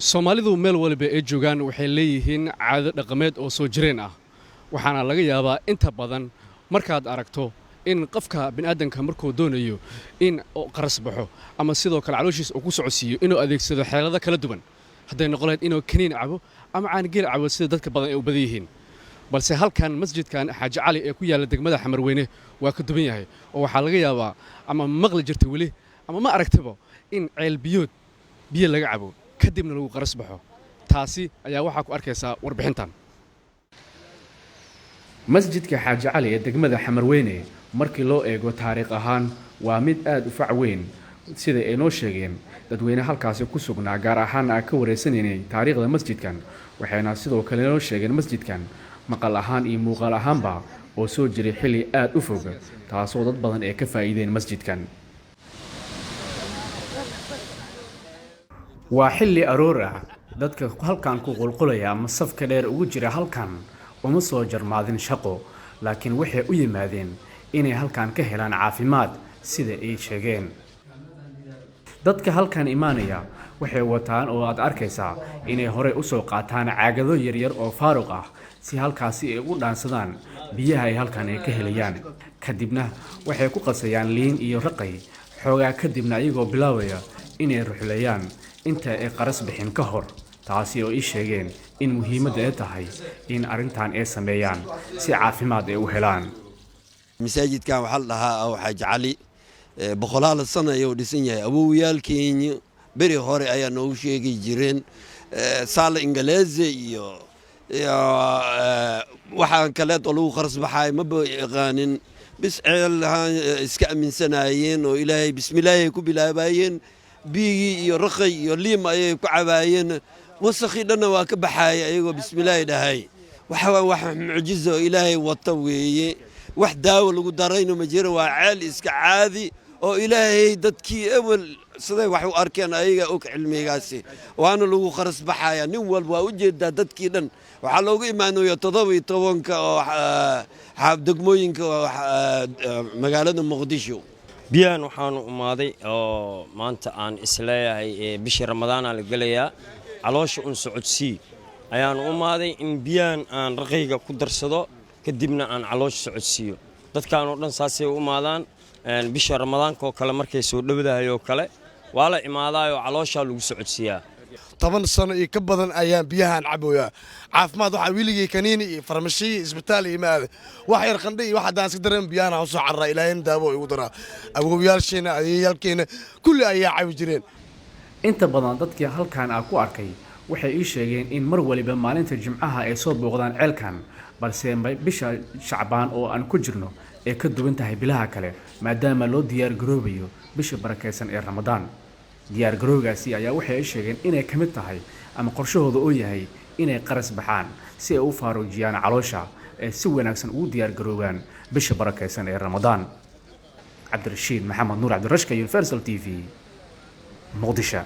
Soomaalidu meel walba ay joogaan waxay leeyihiin caado dhaqameed oo soo jireen ah waxaana laga yaabaa inta badan markaad aragto in qofka bini'aadanka markuu doonayo in uu qaras baxo ama sidoo kale calooshiisa uu ku socodsiiyo inuu adeegsado xeelado kala duwan haday noqoleed inuu kaniin cabo ama aan geel cabo sida dadka badan ay u badan yihiin balse halkan masjidkan Xaaji Cali ee ku yaala degmada Xamarweyne waa ka duwan yahay oo waxa laga yaabaa ama maqli jirtay wali ama ma aragtaba in ceel biyo laga cabo kadibna lagu qaras baxo taasi ayaa waxa ku arkaysaa warbixintan masjidka Xaaji Cali ee degmada Xamarweyne markii loo eego taariikh ahaan waa mid aad u fac weyn sida ay noo sheegeen dadweyne halkaas ku sugnaa gaar ahaan ka wareysanayay taariikhda masjidkan waxayna sidoo kale noo sheegeen masjidkan maqal ahaan iyo muuqaal ahaanba oo soo jiray xilli aad u fog taasoo dad badan ay ka faa'iideen masjidkan waa xilli aroor ah dadka halkan ku qulqulaya ama safka dheer ugu jira halkan uma soo jarmaadin shaqo laakiin waxay u yimaadeen inay halkan ka helaan caafimaad sida ay sheegeen dadka halkan imaanaya waxay wataan oo aad arkaysaa inay hore u soo qaataan caagado yaryar oo faaruq ah si halkaasi ay u dhaansadaan biyaha ay halkan ka helayaan kadibna waxay ku qasayaan liin iyo raqay xoogaa kadibna ayagoo bilaabaya inay ruxlayaan inta ay qaras bixin ka hor taasi oo ay sheegeen in muhiimadda ay tahay in arintan ay sameeyaan si caafimaad ay u helaan masaajidkan waxa la dhahaa Xaaji Cali boqolaal sano ayuu dhisan yahay awowyaalkeena bari hore ayaa noo sheegay jireen saal ingaleeze iyo waxaan kale oo lagu qaras baxay ma yaqaanin bis iska aaminsanayeen oo ilaahay bismillah ku bilaabayeen biigi iyo raqay iyo liim ay ku cabaayeen wasakhi dhanna waa ka baxay ayagoo bismillah dhahay wax mucjizo ilaahay wata weeye wax daawo lagu darayno ma jiro waa ceel iska caadi oo ilaahay dadkii awal siday wax u arkeen ayaga og cilmigaasi waana lagu qaras baxaya nin walba waa u jeedaa dadkii dhan waxa loogu imaanayo 17 oo xaab degmooyinka magaalada Muqdisho biyaan waxaan u umaaday oo maanta aan isleeyahay bishii Ramadaan la galayaa caloosha un socodsii ayaan u umaaday in biyaan aan raqayga ku darsado kadibna aan caloosha socodsiiyo dadkaan oo dhan saasay u umaadaan bisha Ramadaanka oo kale markay soo dhawdahay oo kale waa la imaadayo caloosha lagu socodsiyaa 10 sano iyo ka badan ayaan biyahan caboyaa caafimaad waxa wiiligay kaniini iyo farmashi isbitaal iyo maad wax yar qandhay iyo waxa daan si dareen biyahan u soo carraa ilaahin daawo igu dara awowyaalsheena ayayalkeena kulli ayaa cabi jireen inta badan dadkii halkan ku arkay waxay ii sheegeen in mar waliba maalinta jimcaha ay soo booqdaan ceelkan balse bisha Shacbaan oo aan ku jirno ee ka duwan tahay bilaha kale maadaama loo diyaar garoobayo bisha barakeysan ee Ramadaan diyaar garowgaasi ayaa waxay sheegeen inay ka mid tahay ama qorshahooda oo yahay inay qaras baxaan si ay u faaruujiyaan caloosha ee si wanaagsan ugu diyaar garoogaan bisha barakeysan ee Ramadaan Cabdirashiid Maxamed Nuur Cabdirashka Universal TV Muqdisho